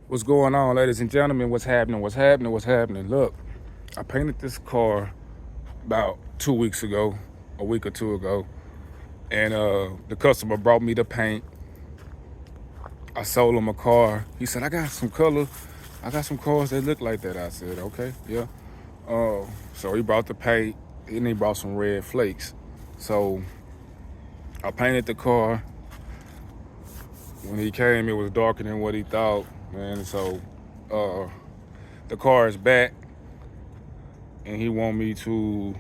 What's going on, ladies and gentlemen? What's happening? What's happening? What's happening? Look, I painted this car about 2 weeks ago, a week or two ago, and the customer brought me the paint. I sold him a car. He said, I got some color. I got some cars that look like that. I said, okay, yeah. So he brought the paint, and he brought some red flakes. So I painted the car. When he came, it was darker than what he thought, man. So the car is back, and he want me to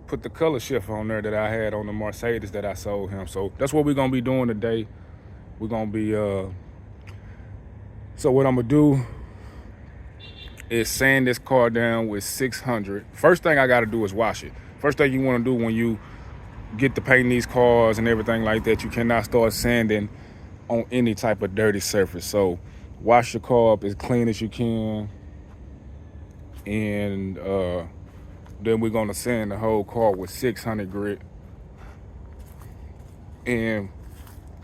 put the color shift on there that I had on the Mercedes that I sold him. So that's what we're gonna be doing today. We're gonna be so what I'm gonna do is sand this car down with 600. First thing I gotta do is wash it. First thing you wanna do when you get to painting these cars and everything like that, you cannot start sanding on any type of dirty surface. So wash your car up as clean as you can, and then we're gonna sand the whole car with 600 grit. And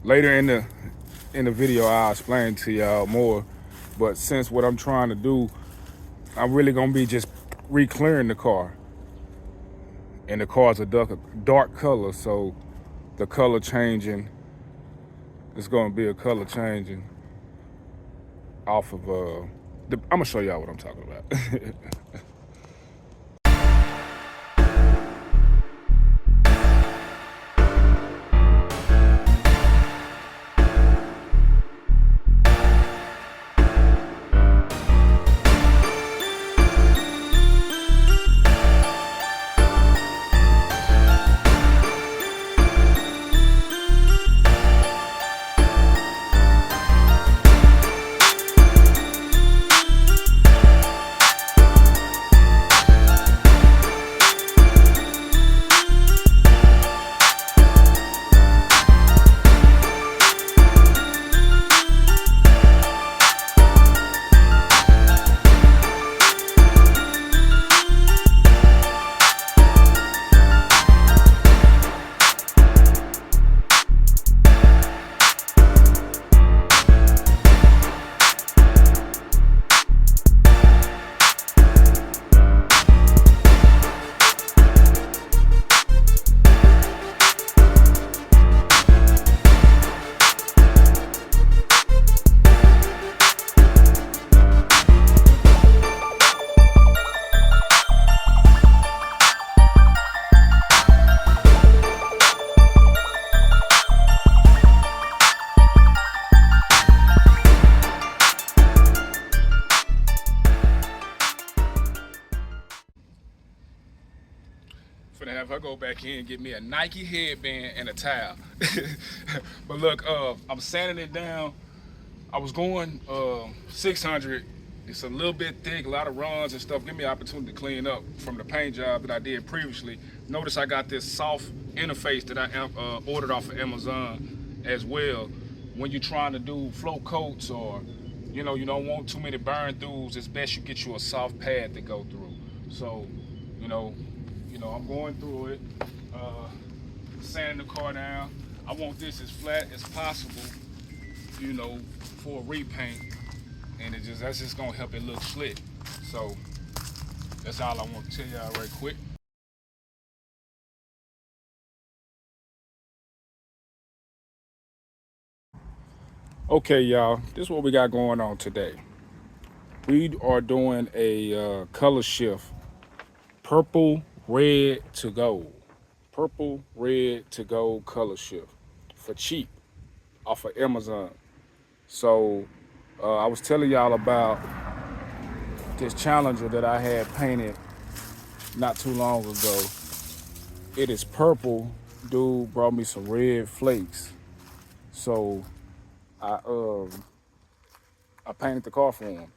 later in the video, I'll explain to y'all more. But since what I'm trying to do, I'm really gonna be just re-clearing the car. And the car's a dark color, so the color changing, it's gonna be a color changing off of I'm gonna show y'all what I'm talking about. Finna have her go back in and get me a Nike headband and a towel. But look, I'm sanding it down. I was going 600. It's a little bit thick, a lot of runs and stuff. Give me an opportunity to clean up from the paint job that I did previously. Notice I got this soft interface that I ordered off of Amazon as well. When you're trying to do float coats, or you don't want too many burn throughs, it's best you get you a soft pad to go through. So, I'm going through it, sanding the car down. I want this as flat as possible, for a repaint, and that's just gonna help it look slick. So that's all I want to tell y'all right quick. Okay, y'all, this is what we got going on today. We are doing a color shift, purple, red to gold. Purple, red to gold color shift for cheap off of Amazon. So I was telling y'all about this Challenger that I had painted not too long ago. It is purple. Dude brought me some red flakes. So I painted the car for him.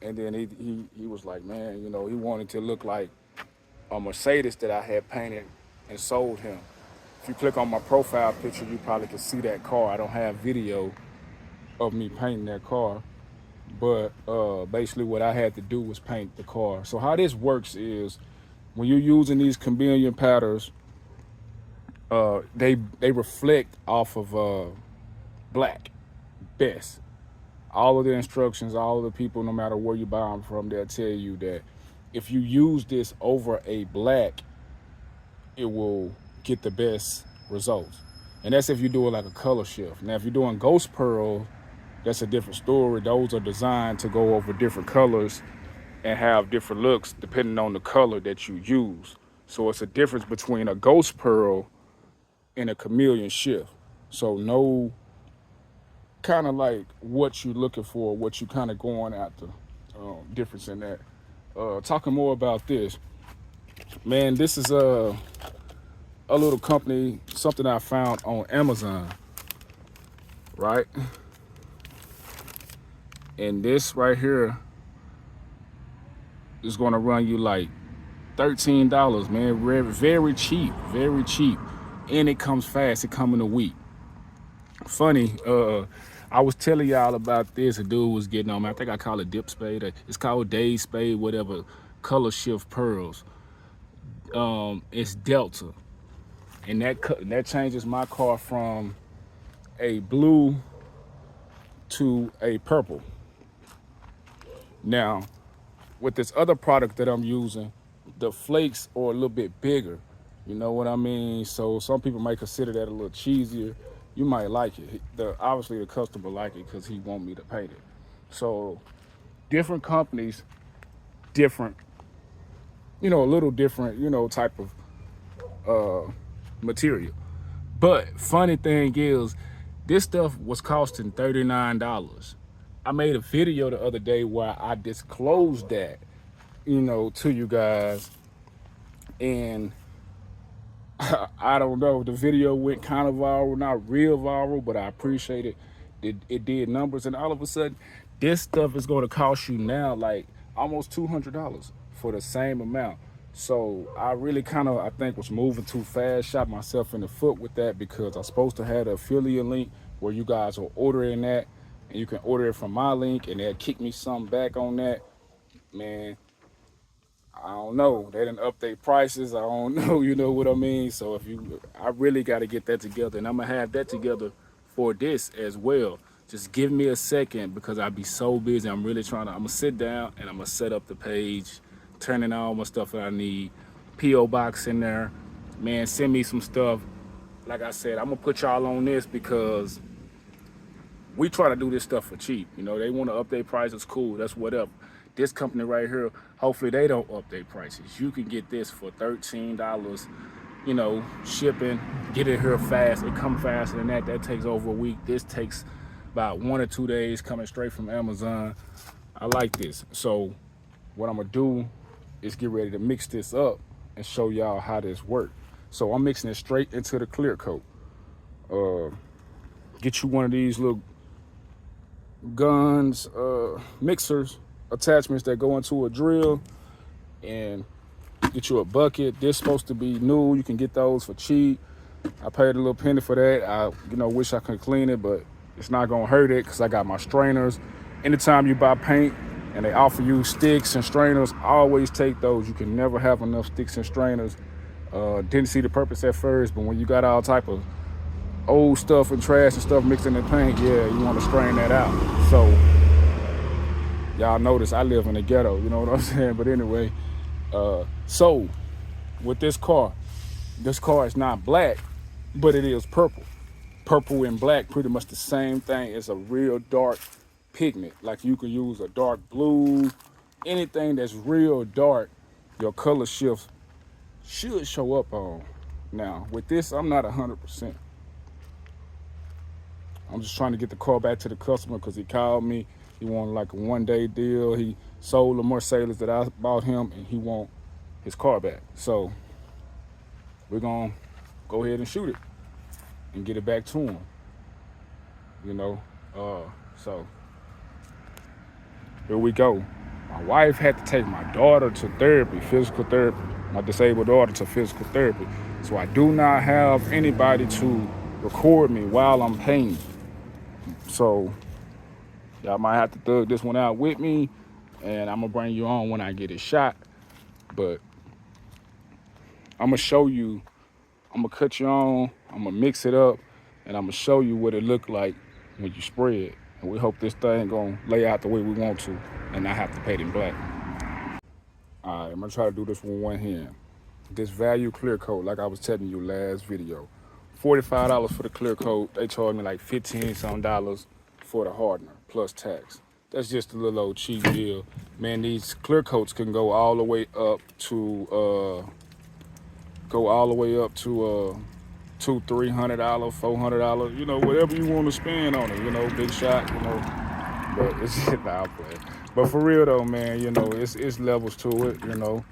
And then he was like, man, he wanted to look like a Mercedes that I had painted and sold him. If you click on my profile picture, you probably can see that car. I don't have video of me painting that car, but basically what I had to do was paint the car. So how this works is when you're using these chameleon powders, they reflect off of black. best. All of the instructions, all of the people, no matter where you buy them from, they'll tell you that if you use this over a black, it will get the best results. And that's if you do it like a color shift. Now, if you're doing ghost pearl, that's a different story. Those are designed to go over different colors and have different looks depending on the color that you use. So it's a difference between a ghost pearl and a chameleon shift. So know kind of like what you're looking for, what you kind of going after, difference in that. Talking more about this, man, this is a little company, something I found on Amazon, right? And this right here is gonna run you like $13, man. Very cheap, very cheap. And it comes fast, it come in a week. Funny, I was telling y'all about this. A dude was getting on me. I think I call it dip spade. It's called day spade, whatever. Color shift pearls. It's Delta, and that changes my car from a blue to a purple. Now, with this other product that I'm using, the flakes are a little bit bigger. You know what I mean? So some people might consider that a little cheesier. You might like it. Obviously, the customer like it because he want me to paint it. So different companies, different, a little different, type of material. But funny thing is, this stuff was costing $39. I made a video the other day where I disclosed that, to you guys. And I don't know, the video went kind of viral, not real viral, but I appreciate it. It did numbers, and all of a sudden, this stuff is going to cost you now like almost $200 for the same amount. So I really I think was moving too fast, shot myself in the foot with that because I'm supposed to have the affiliate link where you guys will order in that, and you can order it from my link, and they'll kick me something back on that. Man, I don't know. They didn't update prices. I don't know. You know what I mean? So I really got to get that together, and I'm gonna have that together for this as well. Just give me a second because I'll be so busy. I'm gonna sit down and I'm gonna set up the page, turn in all my stuff that I need, PO box in there. Man, send me some stuff. Like I said, I'm gonna put y'all on this because we try to do this stuff for cheap. They want to update prices, cool, that's whatever. This company right here, hopefully they don't update prices. You can get this for $13, shipping, get it here fast. It comes faster than that. That takes over a week. This takes about 1 or 2 days coming straight from Amazon. I like this. So what I'm gonna do is get ready to mix this up and show y'all how this works. So I'm mixing it straight into the clear coat. Get you one of these little guns, mixers, attachments that go into a drill, and get you a bucket. This supposed to be new. You can get those for cheap. I paid a little penny for that. I wish I could clean it, but it's not gonna hurt it because I got my strainers. Anytime you buy paint and they offer you sticks and strainers, always take those. You can never have enough sticks and strainers. Didn't see the purpose at first, but when you got all type of old stuff and trash and stuff mixed in the paint, yeah, you want to strain that out. So y'all notice I live in the ghetto, you know what I'm saying? But anyway, so with this car is not black, but it is purple. Purple and black, pretty much the same thing. It's a real dark pigment. Like you could use a dark blue, anything that's real dark, your color shift should show up on. Now, with this, I'm not 100%. I'm just trying to get the car back to the customer because he called me. He wanted like a 1-day deal. He sold the Mercedes that I bought him, and he want his car back. So we're going to go ahead and shoot it and get it back to him. So here we go. My wife had to take my daughter to therapy, physical therapy, my disabled daughter to physical therapy. So I do not have anybody to record me while I'm painting. So y'all might have to thug this one out with me, and I'm gonna bring you on when I get it shot. But I'm gonna show you, I'm gonna cut you on, I'm gonna mix it up, and I'm gonna show you what it look like when you spray it. And we hope this thing gonna lay out the way we want to and not have to paint it black. All right, I'm gonna try to do this with one hand. This value clear coat, like I was telling you last video, $45 for the clear coat. They charged me like 15 some dollars for the hardener plus tax. That's just a little old cheap deal. Man, these clear coats can go all the way up to $200, $300, $400, you know, whatever you want to spend on it, you know, big shot, you know. But it's just nah, play. But for real though, man, you know, it's levels to it, you know.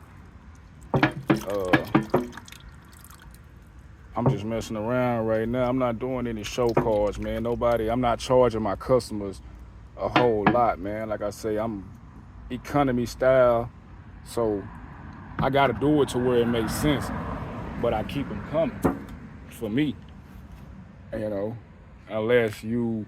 I'm just messing around right now. I'm not doing any show cards, man. I'm not charging my customers a whole lot, man. Like I say, I'm economy style, so I got to do it to where it makes sense. But I keep them coming for me, you know, unless you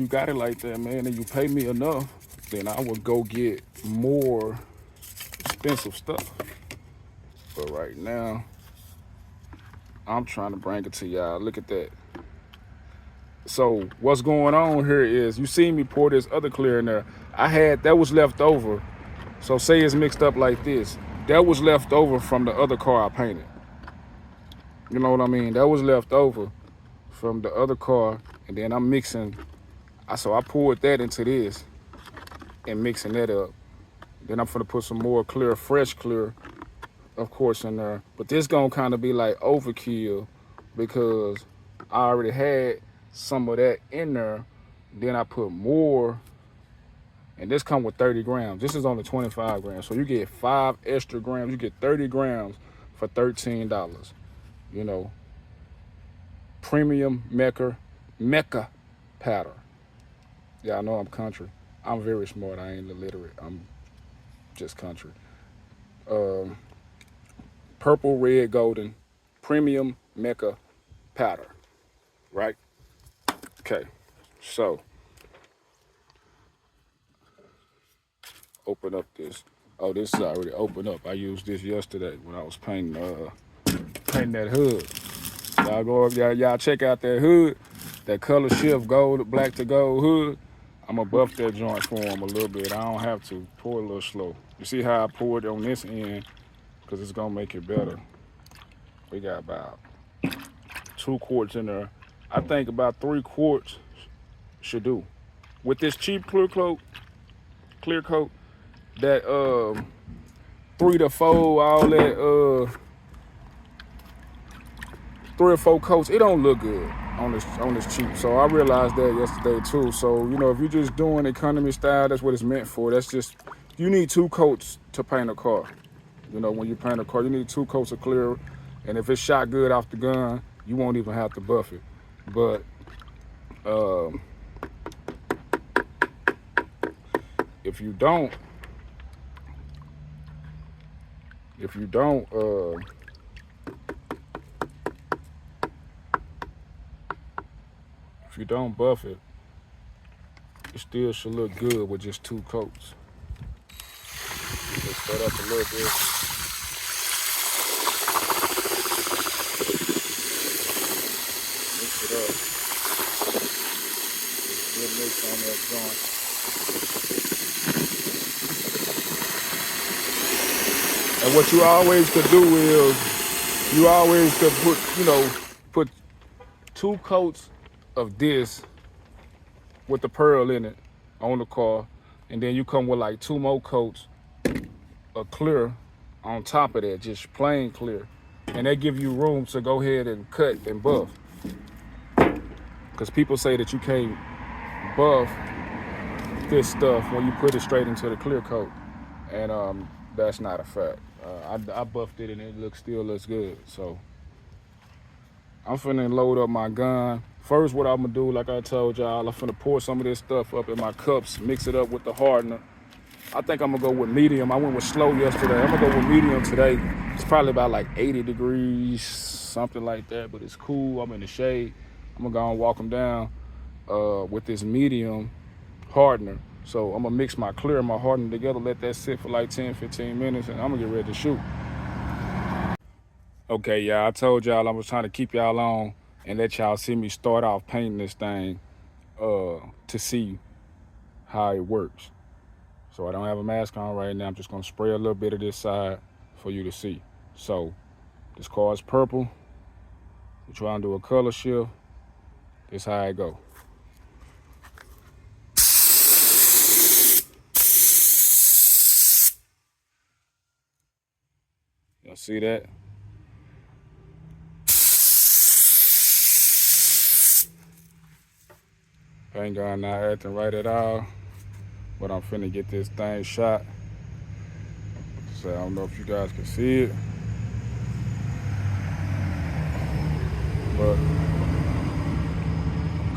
got it like that, man, and you pay me enough, then I would go get more expensive stuff. But right now, I'm trying to bring it to y'all. Look at that. So what's going on here is, you see me pour this other clear in there. That was left over. So say it's mixed up like this. That was left over from the other car I painted. You know what I mean? That was left over from the other car, and then I'm mixing. So I poured that into this and mixing that up. Then I'm gonna put some more clear, fresh clear, of course, in there. But this gonna kind of be like overkill because I already had some of that in there. Then I put more, and this come with 30 grams. This is only 25 grams. So you get 5 extra grams. You get 30 grams for $13. You know, premium Mecca powder. Yeah, I know I'm country. I'm very smart. I ain't illiterate. I'm just country. Purple, red, golden, premium Mecca powder. Right? Okay. So, open up this. Oh, this is already opened up. I used this yesterday when I was painting that hood. Y'all go up, y'all check out that hood, that color shift gold, black to gold hood. I'm gonna buff that joint for them a little bit. I don't have to. Pour it a little slow. You see how I poured on this end? Because it's gonna make it better. We got about 2 quarts in there. I think about 3 quarts should do. With this cheap clear coat, that 3 to 4, all that 3 or 4 coats, it don't look good on this cheap. So I realized that yesterday too. So, you know, if you're just doing economy style, that's what it's meant for. That's just, you need 2 coats to paint a car. You know, when you paint a car, you need 2 coats of clear. And if it's shot good off the gun, you won't even have to buff it. But if you don't buff it, it still should look good with just 2 coats. Mix that up a little bit. Mix it up. Good mix on that joint. And what you always could do is, you always could put 2 coats of this with the pearl in it on the car, and then you come with like 2 more coats of clear on top of that, just plain clear, and they give you room to go ahead and cut and buff. Because people say that you can't buff this stuff when you put it straight into the clear coat, and that's not a fact. I buffed it and it still looks good. So I'm finna load up my gun. First, what I'm gonna do, like I told y'all, I'm finna pour some of this stuff up in my cups, mix it up with the hardener. I think I'm gonna go with medium. I went with slow yesterday. I'm gonna go with medium today. It's probably about like 80 degrees, something like that, but it's cool. I'm in the shade. I'm gonna go and walk them down with this medium hardener. So I'm gonna mix my clear and my hardener together, let that sit for like 10, 15 minutes, and I'm gonna get ready to shoot. Okay, y'all, I told y'all I was trying to keep y'all on and let y'all see me start off painting this thing to see how it works. So I don't have a mask on right now. I'm just gonna spray a little bit of this side for you to see. So this car is purple. We're trying to do a color shift. This how it go. Y'all see that? Paint gun not acting right at all. But I'm finna get this thing shot. So I don't know if you guys can see it. But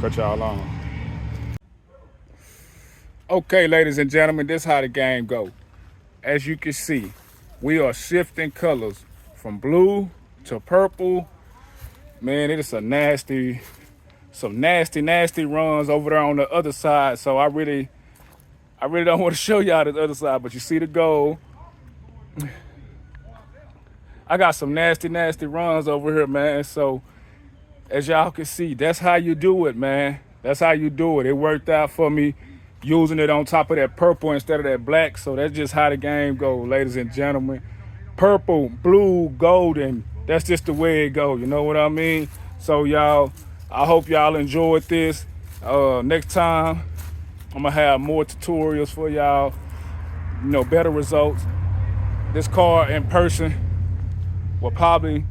cut y'all on. Okay, ladies and gentlemen, this how the game go. As you can see, we are shifting colors from blue to purple. Man, it is some nasty runs over there on the other side. So I really don't want to show y'all the other side, but you see the gold. I got some nasty runs over here, man. So as y'all can see, that's how you do it, man. That's how you do it. It worked out for me using it on top of that purple instead of that black. So that's just how the game goes, ladies and gentlemen. Purple, blue, golden. That's just the way it goes. You know what I mean? So y'all, I hope y'all enjoyed this. Next time, I'm gonna have more tutorials for y'all. You know, better results. This car in person will probably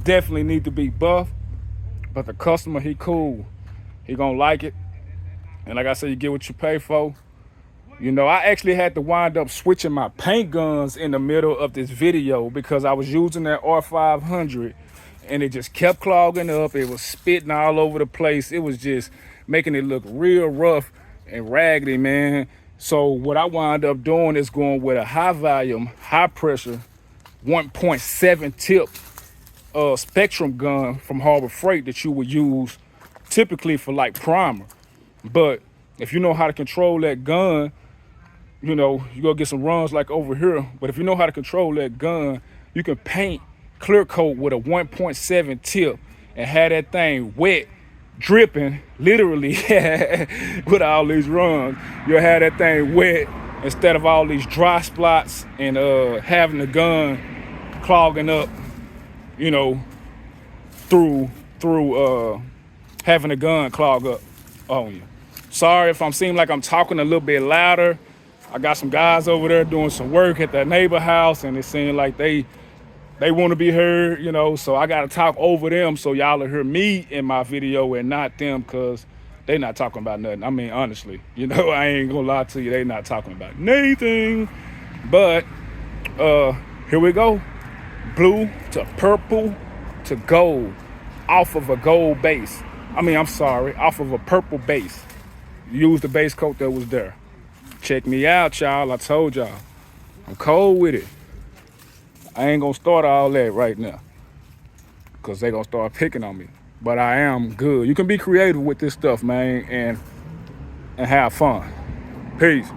definitely need to be buffed, but the customer, he cool. He gonna like it. And like I said, you get what you pay for. You know, I actually had to wind up switching my paint guns in the middle of this video because I was using that R500 and it just kept clogging up. It was spitting all over the place. It was just making it look real rough and raggedy, man. So what I wound up doing is going with a high volume, high pressure, 1.7 tip Spectrum gun from Harbor Freight that you would use typically for like primer. But if you know how to control that gun, you know, you're gonna get some runs like over here. But if you know how to control that gun, you can paint clear coat with a 1.7 tip and have that thing wet, dripping, literally, with all these runs. You'll have that thing wet instead of all these dry spots and having the gun clogging up, you know, through having the gun clog up on you. Sorry if I'm seem like I'm talking a little bit louder. I got some guys over there doing some work at their neighbor house, and it seems like they want to be heard, you know, so I got to talk over them so y'all will hear me in my video and not them, because they not talking about nothing. I mean, honestly, you know, I ain't gonna lie to you. They not talking about anything. But here we go. Blue to purple to gold off of a gold base. Off of a purple base. Use the base coat that was there. Check me out, y'all. I told y'all, I'm cold with it. I ain't gonna start all that right now because they gonna start picking on me. But I am good. You can be creative with this stuff, man, and have fun. Peace.